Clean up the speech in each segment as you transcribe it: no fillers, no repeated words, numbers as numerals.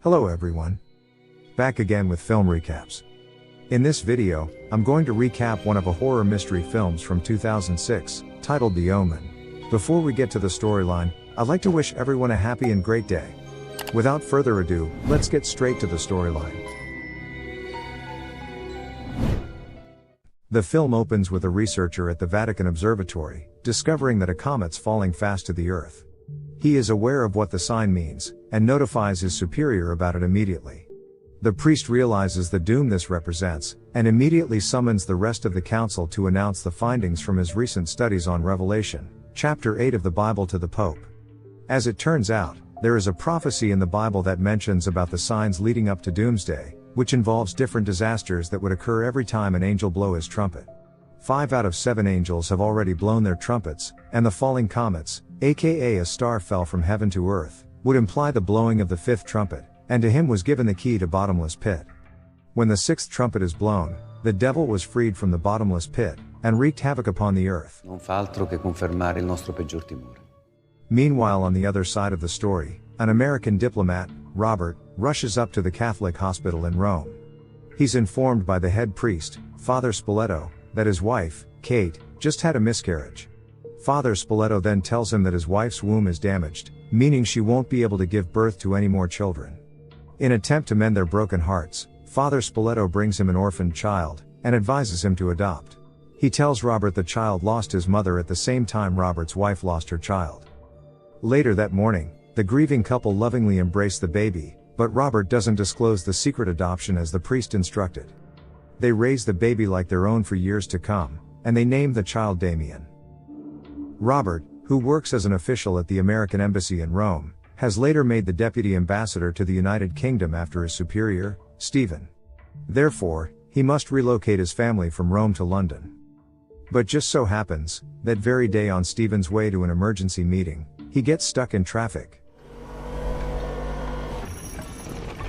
Hello everyone. Back again with film recaps. In this video, I'm going to recap one of a horror mystery films from 2006, titled The Omen. Before we get to the storyline, I'd like to wish everyone a happy and great day. Without further ado, let's get straight to the storyline. The film opens with a researcher at the Vatican Observatory, discovering that a comet's falling fast to the Earth. He is aware of what the sign means, and notifies his superior about it immediately. The priest realizes the doom this represents, and immediately summons the rest of the council to announce the findings from his recent studies on Revelation, chapter 8 of the Bible to the Pope. As it turns out, there is a prophecy in the Bible that mentions about the signs leading up to Doomsday, which involves different disasters that would occur every time an angel blow his trumpet. 5 out of 7 angels have already blown their trumpets, and the falling comets, aka a star fell from heaven to earth, would imply the blowing of the 5th trumpet, and to him was given the key to bottomless pit. When the 6th trumpet is blown, the devil was freed from the bottomless pit, and wreaked havoc upon the earth. Non fa altro che confermare il nostro peggior timore. Meanwhile, on the other side of the story, an American diplomat, Robert, rushes up to the Catholic hospital in Rome. He's informed by the head priest, Father Spoleto, that his wife, Kate, just had a miscarriage. Father Spoleto then tells him that his wife's womb is damaged, meaning she won't be able to give birth to any more children. In an attempt to mend their broken hearts, Father Spoleto brings him an orphaned child, and advises him to adopt. He tells Robert the child lost his mother at the same time Robert's wife lost her child. Later that morning, the grieving couple lovingly embrace the baby, but Robert doesn't disclose the secret adoption as the priest instructed. They raise the baby like their own for years to come, and they name the child Damien. Robert, who works as an official at the American Embassy in Rome, has later made the deputy ambassador to the United Kingdom after his superior, Stephen. Therefore, he must relocate his family from Rome to London. But just so happens, that very day on Stephen's way to an emergency meeting, he gets stuck in traffic.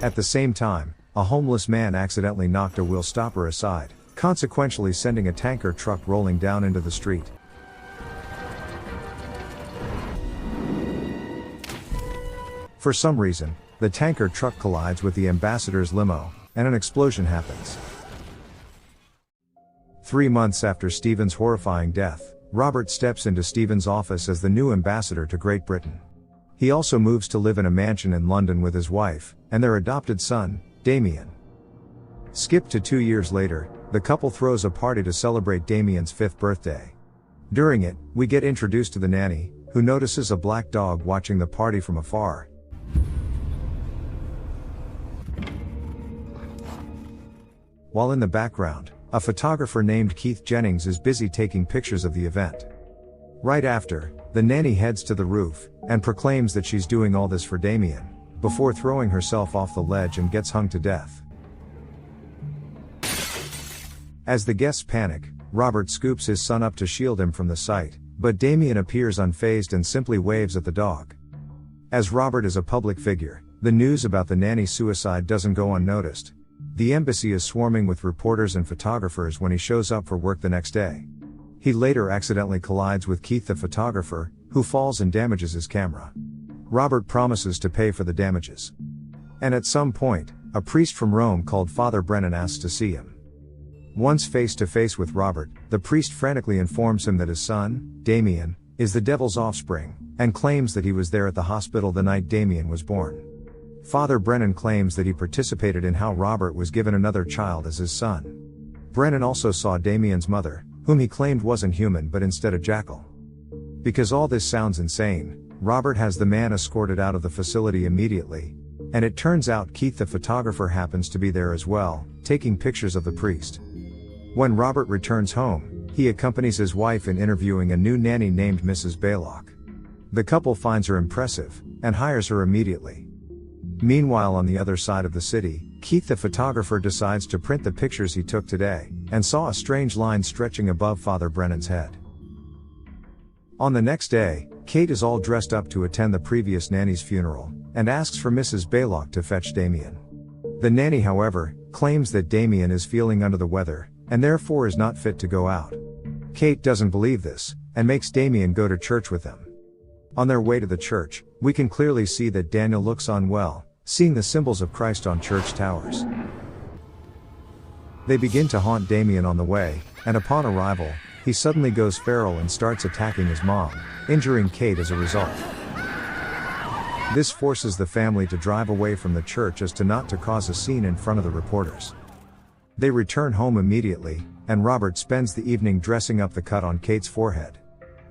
At the same time, a homeless man accidentally knocked a wheel stopper aside, consequentially sending a tanker truck rolling down into the street. For some reason, the tanker truck collides with the ambassador's limo, and an explosion happens. 3 months after Stephen's horrifying death, Robert steps into Stephen's office as the new ambassador to Great Britain. He also moves to live in a mansion in London with his wife, and their adopted son, Damien. Skip to 2 years later, the couple throws a party to celebrate Damien's 5th birthday. During it, we get introduced to the nanny, who notices a black dog watching the party from afar. While in the background, a photographer named Keith Jennings is busy taking pictures of the event. Right after, the nanny heads to the roof, and proclaims that she's doing all this for Damien, before throwing herself off the ledge and gets hung to death. As the guests panic, Robert scoops his son up to shield him from the sight, but Damien appears unfazed and simply waves at the dog. As Robert is a public figure, the news about the nanny's suicide doesn't go unnoticed. The embassy is swarming with reporters and photographers when he shows up for work the next day. He later accidentally collides with Keith the photographer, who falls and damages his camera. Robert promises to pay for the damages. And at some point, a priest from Rome called Father Brennan asks to see him. Once face to face with Robert, the priest frantically informs him that his son, Damien, is the devil's offspring, and claims that he was there at the hospital the night Damien was born. Father Brennan claims that he participated in how Robert was given another child as his son. Brennan also saw Damien's mother, whom he claimed wasn't human but instead a jackal. Because all this sounds insane, Robert has the man escorted out of the facility immediately, and it turns out Keith the photographer happens to be there as well, taking pictures of the priest. When Robert returns home, he accompanies his wife in interviewing a new nanny named Mrs. Baylock. The couple finds her impressive, and hires her immediately. Meanwhile, on the other side of the city, Keith the photographer decides to print the pictures he took today, and saw a strange line stretching above Father Brennan's head. On the next day, Kate is all dressed up to attend the previous nanny's funeral, and asks for Mrs. Baylock to fetch Damien. The nanny, however, claims that Damien is feeling under the weather, and therefore is not fit to go out. Kate doesn't believe this, and makes Damien go to church with them. On their way to the church, we can clearly see that Daniel looks unwell, seeing the symbols of Christ on church towers. They begin to haunt Damien on the way, and upon arrival, he suddenly goes feral and starts attacking his mom, injuring Kate as a result. This forces the family to drive away from the church as to not to cause a scene in front of the reporters. They return home immediately, and Robert spends the evening dressing up the cut on Kate's forehead.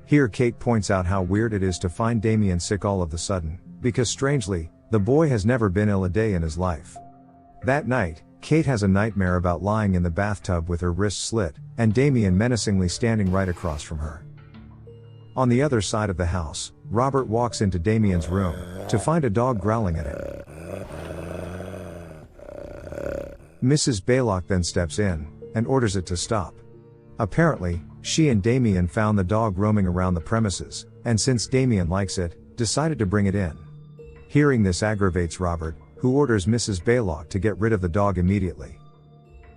Here Kate points out how weird it is to find Damien sick all of a sudden, because strangely, the boy has never been ill a day in his life. That night, Kate has a nightmare about lying in the bathtub with her wrist slit, and Damien menacingly standing right across from her. On the other side of the house, Robert walks into Damien's room, to find a dog growling at him. Mrs. Baylock then steps in, and orders it to stop. Apparently, she and Damien found the dog roaming around the premises, and since Damien likes it, decided to bring it in. Hearing this aggravates Robert, who orders Mrs. Baylock to get rid of the dog immediately.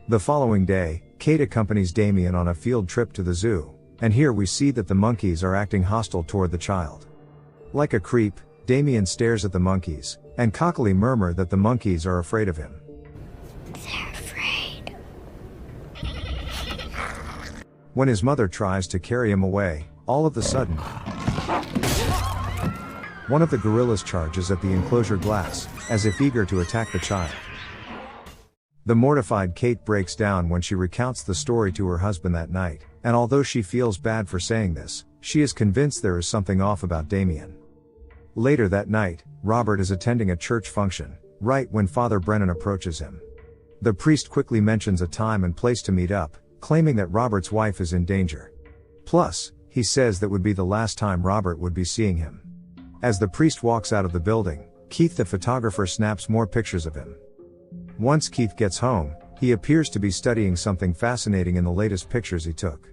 The following day, Kate accompanies Damien on a field trip to the zoo, and here we see that the monkeys are acting hostile toward the child. Like a creep, Damien stares at the monkeys, and cockily murmur that the monkeys are afraid of him. They're afraid. When his mother tries to carry him away, all of a sudden, one of the gorillas charges at the enclosure glass, as if eager to attack the child. The mortified Kate breaks down when she recounts the story to her husband that night, and although she feels bad for saying this, she is convinced there is something off about Damien. Later that night, Robert is attending a church function, right when Father Brennan approaches him. The priest quickly mentions a time and place to meet up, claiming that Robert's wife is in danger. Plus, he says that would be the last time Robert would be seeing him. As the priest walks out of the building, Keith the photographer snaps more pictures of him. Once Keith gets home, he appears to be studying something fascinating in the latest pictures he took.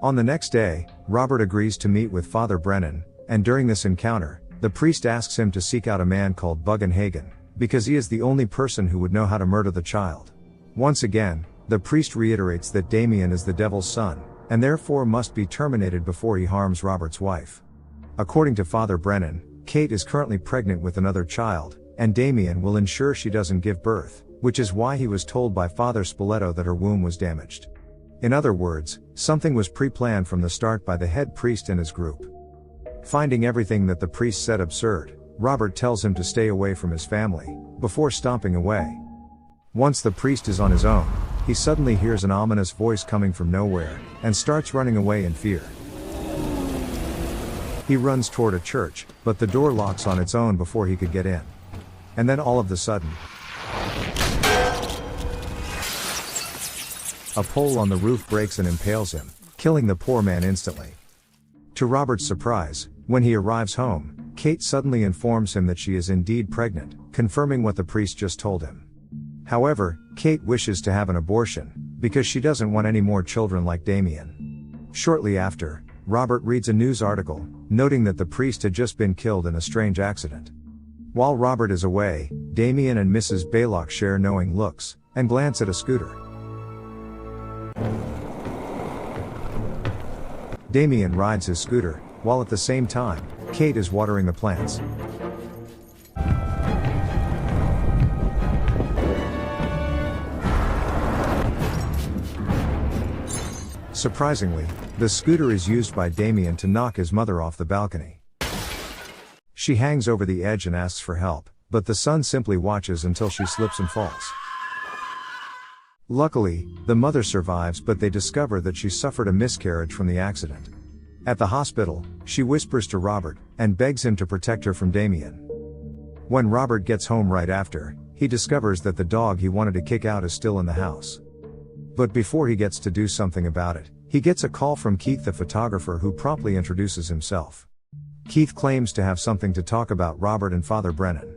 On the next day, Robert agrees to meet with Father Brennan, and during this encounter, the priest asks him to seek out a man called Bugenhagen, because he is the only person who would know how to murder the child. Once again, the priest reiterates that Damien is the devil's son, and therefore must be terminated before he harms Robert's wife. According to Father Brennan, Kate is currently pregnant with another child, and Damien will ensure she doesn't give birth, which is why he was told by Father Spoleto that her womb was damaged. In other words, something was pre-planned from the start by the head priest and his group. Finding everything that the priest said absurd, Robert tells him to stay away from his family, before stomping away. Once the priest is on his own, he suddenly hears an ominous voice coming from nowhere, and starts running away in fear. He runs toward a church, but the door locks on its own before he could get in. And then all of a sudden, a pole on the roof breaks and impales him, killing the poor man instantly. To Robert's surprise, when he arrives home, Kate suddenly informs him that she is indeed pregnant, confirming what the priest just told him. However, Kate wishes to have an abortion, because she doesn't want any more children like Damien. Shortly after, Robert reads a news article, noting that the priest had just been killed in a strange accident. While Robert is away, Damien and Mrs. Baylock share knowing looks, and glance at a scooter. Damien rides his scooter, while at the same time, Kate is watering the plants. Surprisingly, the scooter is used by Damien to knock his mother off the balcony. She hangs over the edge and asks for help, but the son simply watches until she slips and falls. Luckily, the mother survives, but they discover that she suffered a miscarriage from the accident. At the hospital, she whispers to Robert, and begs him to protect her from Damien. When Robert gets home right after, he discovers that the dog he wanted to kick out is still in the house. But before he gets to do something about it, he gets a call from Keith the photographer, who promptly introduces himself. Keith claims to have something to talk about Robert and Father Brennan.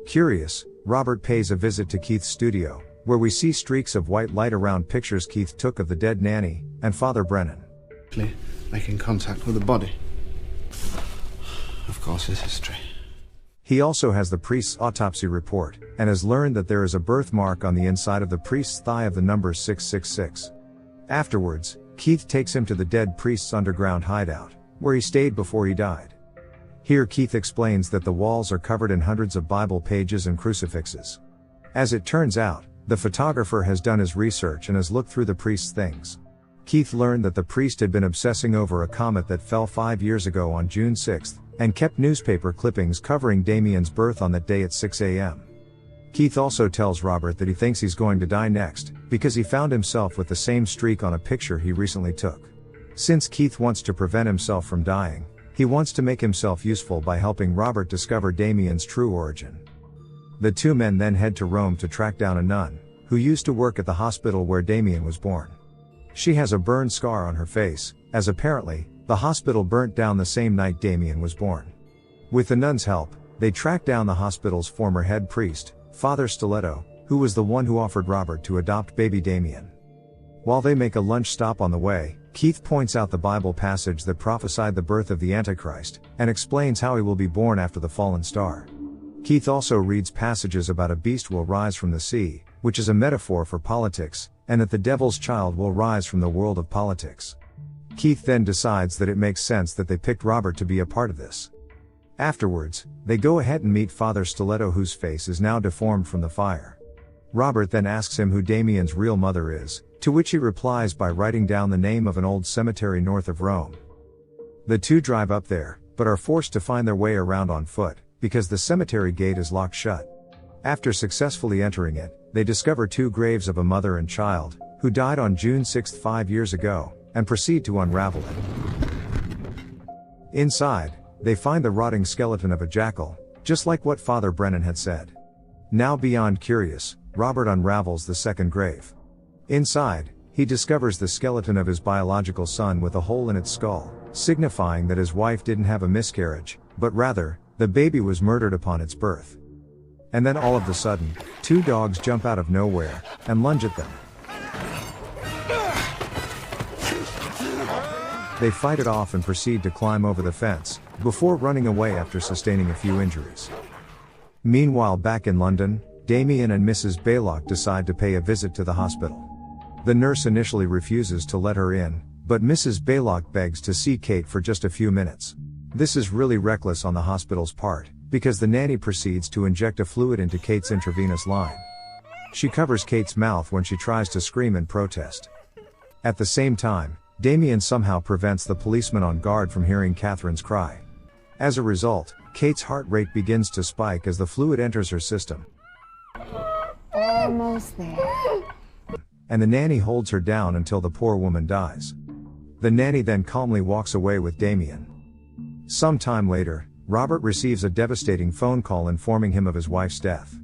Curious, Robert pays a visit to Keith's studio, where we see streaks of white light around pictures Keith took of the dead nanny and Father Brennan. Making contact with the body. Of course, his history. He also has the priest's autopsy report, and has learned that there is a birthmark on the inside of the priest's thigh of the number 666. Afterwards, Keith takes him to the dead priest's underground hideout, where he stayed before he died. Here Keith explains that the walls are covered in hundreds of Bible pages and crucifixes. As it turns out, the photographer has done his research and has looked through the priest's things. Keith learned that the priest had been obsessing over a comet that fell 5 years ago on June 6, and kept newspaper clippings covering Damien's birth on that day at 6 a.m. Keith also tells Robert that he thinks he's going to die next, because he found himself with the same streak on a picture he recently took. Since Keith wants to prevent himself from dying, he wants to make himself useful by helping Robert discover Damien's true origin. The two men then head to Rome to track down a nun, who used to work at the hospital where Damien was born. She has a burn scar on her face, as apparently, the hospital burnt down the same night Damien was born. With the nun's help, they track down the hospital's former head priest, Father Stiletto, who was the one who offered Robert to adopt baby Damien. While they make a lunch stop on the way, Keith points out the Bible passage that prophesied the birth of the Antichrist, and explains how he will be born after the fallen star. Keith also reads passages about a beast will rise from the sea, which is a metaphor for politics, and that the devil's child will rise from the world of politics. Keith then decides that it makes sense that they picked Robert to be a part of this. Afterwards, they go ahead and meet Father Stiletto, whose face is now deformed from the fire. Robert then asks him who Damien's real mother is, to which he replies by writing down the name of an old cemetery north of Rome. The two drive up there, but are forced to find their way around on foot, because the cemetery gate is locked shut. After successfully entering it, they discover two graves of a mother and child, who died on June 6, 5 years ago, and proceed to unravel it. Inside, they find the rotting skeleton of a jackal, just like what Father Brennan had said. Now beyond curious, Robert unravels the second grave. Inside, he discovers the skeleton of his biological son with a hole in its skull, signifying that his wife didn't have a miscarriage, but rather, the baby was murdered upon its birth. And then all of a sudden, two dogs jump out of nowhere, and lunge at them. They fight it off and proceed to climb over the fence, before running away after sustaining a few injuries. Meanwhile, back in London, Damien and Mrs. Baylock decide to pay a visit to the hospital. The nurse initially refuses to let her in, but Mrs. Baylock begs to see Kate for just a few minutes. This is really reckless on the hospital's part, because the nanny proceeds to inject a fluid into Kate's intravenous line. She covers Kate's mouth when she tries to scream in protest. At the same time, Damien somehow prevents the policeman on guard from hearing Catherine's cry. As a result, Kate's heart rate begins to spike as the fluid enters her system. Almost there. And the nanny holds her down until the poor woman dies. The nanny then calmly walks away with Damien. Some time later, Robert receives a devastating phone call informing him of his wife's death.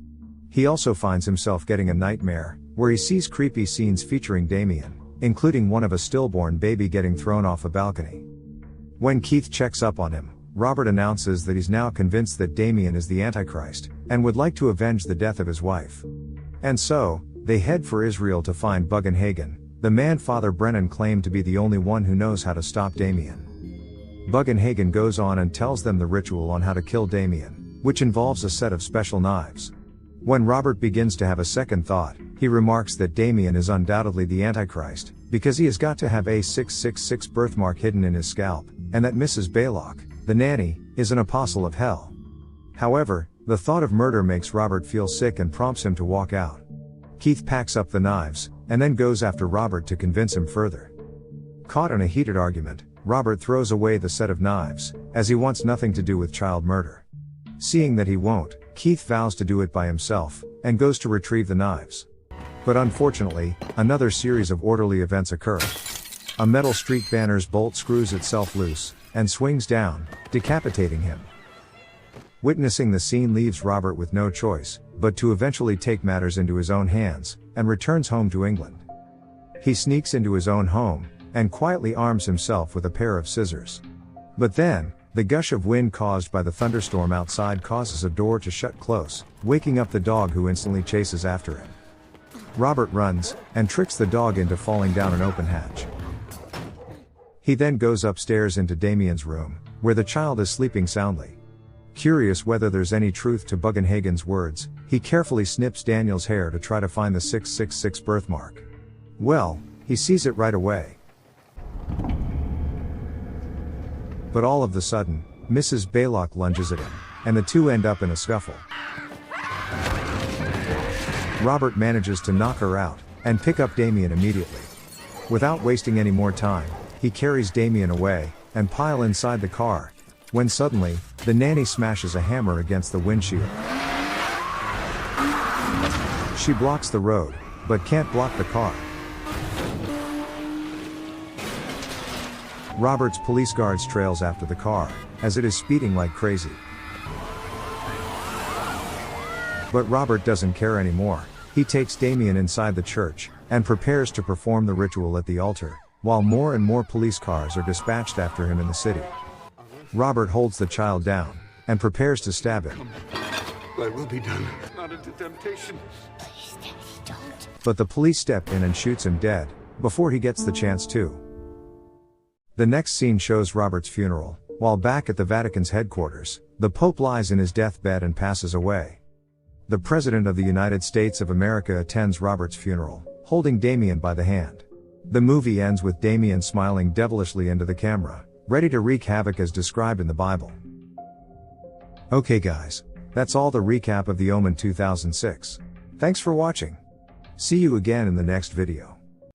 He also finds himself getting a nightmare, where he sees creepy scenes featuring Damien, including one of a stillborn baby getting thrown off a balcony. When Keith checks up on him, Robert announces that he's now convinced that Damien is the Antichrist, and would like to avenge the death of his wife. And so, they head for Israel to find Bugenhagen, the man Father Brennan claimed to be the only one who knows how to stop Damien. Bugenhagen goes on and tells them the ritual on how to kill Damien, which involves a set of special knives. When Robert begins to have a second thought, he remarks that Damien is undoubtedly the Antichrist, because he has got to have a 666 birthmark hidden in his scalp, and that Mrs. Baylock, the nanny, is an apostle of hell. However, the thought of murder makes Robert feel sick and prompts him to walk out. Keith packs up the knives, and then goes after Robert to convince him further. Caught in a heated argument, Robert throws away the set of knives, as he wants nothing to do with child murder. Seeing that he won't, Keith vows to do it by himself, and goes to retrieve the knives. But unfortunately, another series of orderly events occur. A metal street banner's bolt screws itself loose, and swings down, decapitating him. Witnessing the scene leaves Robert with no choice, but to eventually take matters into his own hands, and returns home to England. He sneaks into his own home, and quietly arms himself with a pair of scissors. But then, the gush of wind caused by the thunderstorm outside causes a door to shut close, waking up the dog, who instantly chases after him. Robert runs, and tricks the dog into falling down an open hatch. He then goes upstairs into Damien's room, where the child is sleeping soundly. Curious whether there's any truth to Bugenhagen's words, he carefully snips Daniel's hair to try to find the 666 birthmark. Well, he sees it right away. But all of the sudden, Mrs. Baylock lunges at him, and the two end up in a scuffle. Robert manages to knock her out, and pick up Damien immediately. Without wasting any more time, he carries Damien away, and pile inside the car, when suddenly, the nanny smashes a hammer against the windshield. She blocks the road, but can't block the car. Robert's police guards trails after the car, as it is speeding like crazy. But Robert doesn't care anymore. He takes Damien inside the church, and prepares to perform the ritual at the altar, while more and more police cars are dispatched after him in the city. Robert holds the child down, and prepares to stab him. Thy will be done, not into temptation. Please, Daddy, don't. But the police step in and shoots him dead, before he gets the chance to. The next scene shows Robert's funeral. While back at the Vatican's headquarters, the Pope lies in his deathbed and passes away. The President of the United States of America attends Robert's funeral, holding Damien by the hand. The movie ends with Damien smiling devilishly into the camera, ready to wreak havoc as described in the Bible. Okay guys, that's all the recap of The Omen 2006. Thanks for watching. See you again in the next video.